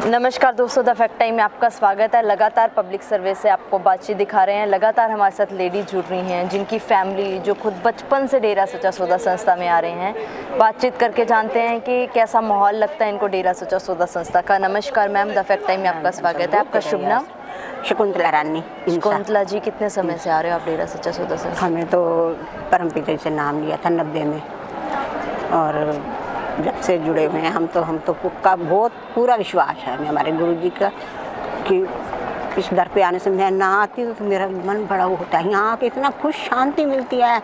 नमस्कार दोस्तों, the fact time में आपका स्वागत है। लगातार पब्लिक सर्वे से आपको बातचीत दिखा रहे हैं। लगातार हमारे साथ लेडी जुड़ रही हैं जिनकी फैमिली जो खुद बचपन से डेरा सच्चा सौदा संस्था में आ रहे हैं। बातचीत करके जानते हैं कि कैसा माहौल लगता है इनको डेरा सच्चा सौदा संस्था का। नमस्कार मैम, द फैक्ट टाइम में आपका स्वागत है। आपका शुभ नाम? शकुंतला रानी। शकुंतला जी, कितने समय से आ रहे हो आप डेरा सच्चा सौदा संस्था? हमें तो परमपिता से नाम लिया था 90 में, और जब से जुड़े हुए हैं हम तो का बहुत पूरा विश्वास है हमें हमारे गुरुजी का कि इस दर पे आने से मैं ना आती हूँ तो मेरा मन बड़ा होता है। यहाँ आके इतना खुश शांति मिलती है,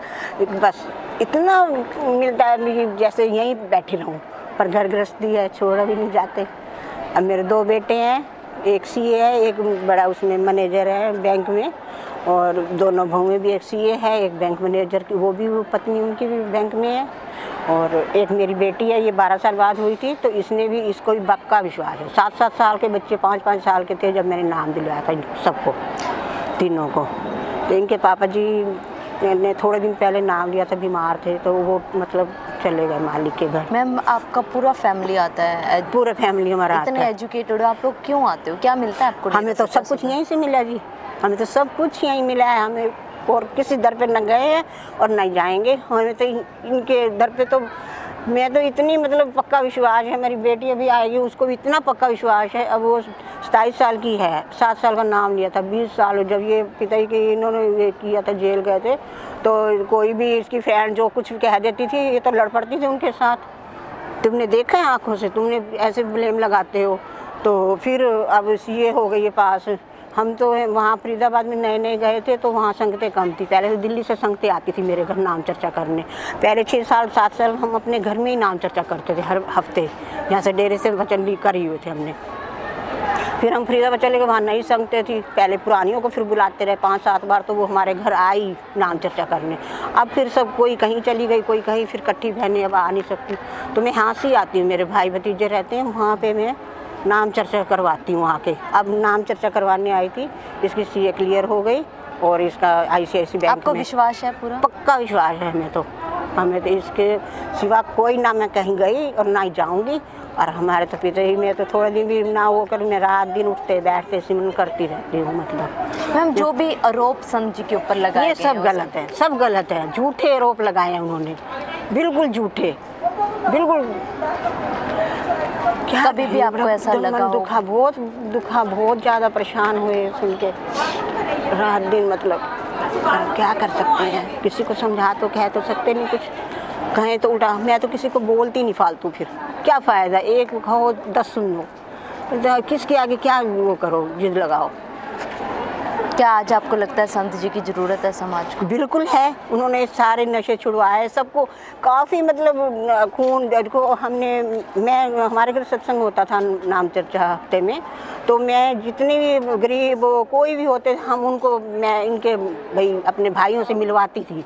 बस इतना मिलता है कि जैसे यहीं बैठी रहूँ। पर घर गृहस्थी है, छोड़ा भी नहीं जाते। अब मेरे 2 बेटे हैं, एक सीए है, एक बड़ा उसमें मैनेजर है बैंक में, और दोनों बहुएं भी, एक सीए है, एक बैंक मैनेजर की, वो भी पत्नी उनकी भी बैंक में है, और एक मेरी बेटी है, ये 12 साल बाद हुई थी, तो इसने भी, इसको भी पक्का विश्वास है। 7-7 साल के बच्चे 5-5 साल के थे जब मैंने नाम दिलवाया था सबको, तीनों को। तो इनके पापा जी ने थोड़े दिन पहले नाम लिया था, बीमार थे, तो वो मतलब चले गए मालिक के घर। मैम, आपका पूरा फैमिली आता है? पूरा फैमिली हमारा आता है। इतने एजुकेटेड हो आप लोग, क्यों आते हो? क्या मिलता है आपको? हमें तो सब कुछ यहीं से मिला जी, हमें तो सब कुछ यहीं मिला है। हमें और किसी दर पे न गए हैं और नहीं जाएंगे। हमें तो इनके दर पे तो मैं तो इतनी मतलब पक्का विश्वास है। मेरी बेटी अभी आएगी, उसको भी इतना पक्का विश्वास है। अब वो 27 साल की है, 7 साल का नाम लिया था, 20 साल जब ये पिताजी के इन्होंने ये किया था, जेल गए थे, तो कोई भी इसकी फ्रेंड जो कुछ कह देती थी, ये तो लड़ पड़ती थी उनके साथ। तुमने देखा है आँखों से, तुमने ऐसे ब्लेम लगाते हो। तो फिर अब ये हो गई है पास। हम तो वहाँ फरीदाबाद में नए गए थे, तो वहाँ संगतें कम थी। पहले तो दिल्ली से संगतें आती थी मेरे घर नाम चर्चा करने। पहले 6 साल 7 साल हम अपने घर में ही नाम चर्चा करते थे हर हफ्ते। यहाँ से डेरे से वचन ली करी हुए थे हमने। फिर हम फरीदाबाद चले गए, वहाँ नई संगतें थी। पहले पुरानियों को फिर बुलाते रहे 5-7 बार, तो वो हमारे घर आई नाम चर्चा करने। अब फिर सब कोई कहीं चली गई, कोई कहीं, फिर इकट्ठी बहनें अब आ नहीं सकती। तो मैं यहाँ से आती हूँ, मेरे भाई भतीजे रहते हैं वहाँ पर, मैं नाम चर्चा करवाती हूँ आके। अब नाम चर्चा करवाने आई थी, इसकी सीए क्लियर हो गई और इसका ICICI बैंक आपको विश्वास है? पूरा पक्का विश्वास है हमें तो इसके सिवा कोई ना मैं कहीं गई और ना ही जाऊँगी। और हमारे तो पिताजी में तो थोड़े दिन भी ना हो कर, मैं रात दिन उठते बैठते सिमरन करती रहती हूँ। मतलब मैम, जो भी आरोप संत जी के ऊपर लगाए, ये सब गलत है, सब गलत है। झूठे आरोप लगाए हैं उन्होंने, बिल्कुल झूठे, बिल्कुल। क्या कभी भी आपको ऐसा लगा हो? दुखा, बहुत ज़्यादा परेशान हुए सुन के, रात दिन। मतलब क्या कर सकते हैं, किसी को समझा तो कह तो सकते नहीं, कुछ कहें तो उल्टा। मैं तो किसी को बोलती नहीं फालतू, फिर क्या फ़ायदा, एक कहो 10 सुन लो, किसके आगे क्या वो करो, जिद लगाओ। क्या आज आपको लगता है संत जी की ज़रूरत है समाज को? बिल्कुल है। उन्होंने सारे नशे छुड़वाए सबको, काफ़ी मतलब खून देखो। हमारे घर सत्संग होता था नाम चर्चा हफ्ते में, तो मैं जितने भी गरीब कोई भी होते हम उनको, मैं इनके भाई अपने भाइयों से मिलवाती थी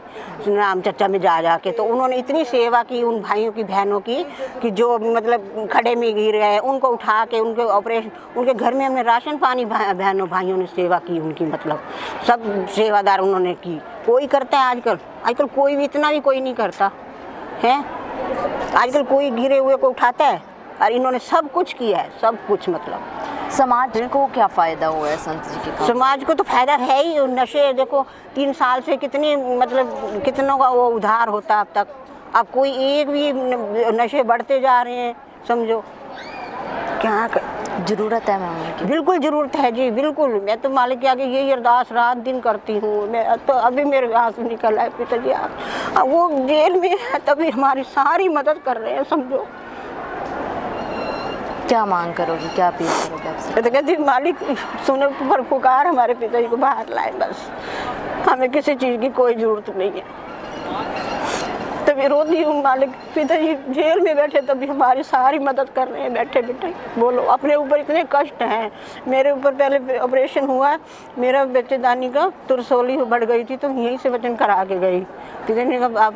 नाम चर्चा में जा के। तो उन्होंने इतनी सेवा की उन भाइयों की, बहनों की, कि जो मतलब खड़े में गिर गए उनको उठा के, उनके ऑपरेशन, उनके घर में हमने राशन पानी बहनों भाइयों ने सेवा की उनकी, मतलब सब सेवादार उन्होंने की। कोई करता है आजकल कोई भी, इतना भी कोई नहीं करता है। आजकल कोई गिरे हुए को उठाता है, और इन्होंने सब कुछ किया है, सब कुछ। मतलब समाज को क्या फ़ायदा हुआ है संत जी के काम? समाज को तो फायदा है ही। नशे देखो 3 साल से कितनी मतलब कितनों का वो उधार होता अब तक। अब कोई एक भी नशे बढ़ते जा रहे हैं, समझो क्या ज़रूरत है मैम उनकी? बिल्कुल ज़रूरत है जी, बिल्कुल। मैं तो मालिक के आगे यही अरदास रात दिन करती हूँ। मैं तो अभी मेरे आंसू निकल आए पिताजी, वो जेल में है तभी हमारी सारी मदद कर रहे हैं, समझो। क्या मांग करोगी, क्या अपील करोगे आपसे? मैं तो कहती मालिक सुने पर पुकार, हमारे पिताजी को बाहर लाए, बस हमें किसी चीज़ की कोई ज़रूरत नहीं है। तभी रोती हूँ, मालिक पिताजी जेल में बैठे तभी हमारी सारी मदद कर रहे हैं बैठे बैठे। बोलो, अपने ऊपर इतने कष्ट हैं। मेरे ऊपर पहले ऑपरेशन हुआ मेरा बच्चेदानी का, तो रसोली बढ़ गई थी, तो यहीं से वचन करा के गई। पिताजी ने कहा आप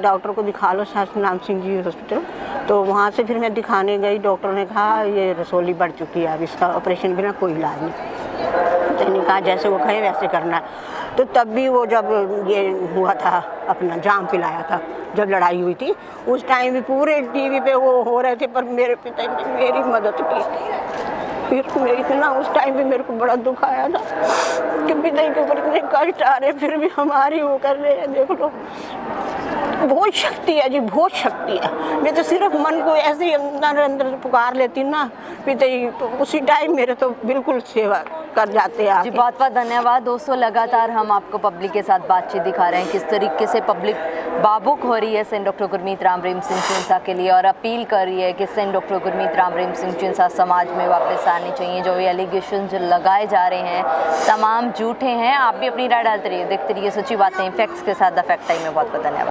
डॉक्टर को दिखा लो, नाम सिंह जी हॉस्पिटल। तो वहाँ से फिर मैं दिखाने गई, डॉक्टर ने कहा ये रसोली बढ़ चुकी है, अब इसका ऑपरेशन बिना कोई इलाज नहीं। तो इन्हें कहा जैसे वो कहे वैसे करना है। तो तब भी वो जब ये हुआ था, अपना जाम पिलाया था, जब लड़ाई हुई थी, उस टाइम भी पूरे टीवी पे वो हो रहे थे, पर मेरे पिता ने मेरी मदद की। फिर मैं इतना उस टाइम पे मेरे को बड़ा दुख आया था कि पिता के ऊपर इतने कष्ट आ रहे, फिर भी हमारी वो कर रहे हैं। देख लो, बहुत शक्ति है जी, बहुत शक्ति है। मैं तो सिर्फ मन को ऐसे ही अंदर अंदर पुकार लेती ना पिता जी, तो उसी टाइम मेरे तो बिल्कुल सेवा कर जाते हैं जी। बहुत बहुत धन्यवाद दोस्तों, लगातार हम आपको पब्लिक के साथ बातचीत दिखा रहे हैं किस तरीके से पब्लिक भावुक हो रही है सेंट डॉक्टर गुरमीत राम रहीम सिंह चिंसा के लिए और अपील कर रही है कि सेंट डॉक्टर गुरमीत राम रहीम सिंह चिंसा समाज में वापस आने चाहिए। जो ये एलिगेशन जो लगाए जा रहे हैं तमाम झूठे हैं। आप भी अपनी राय डालते रहिए, देखते रहिए सच्ची बातें फैक्ट्स के साथ द फैक्ट टाइम में। बहुत बहुत धन्यवाद।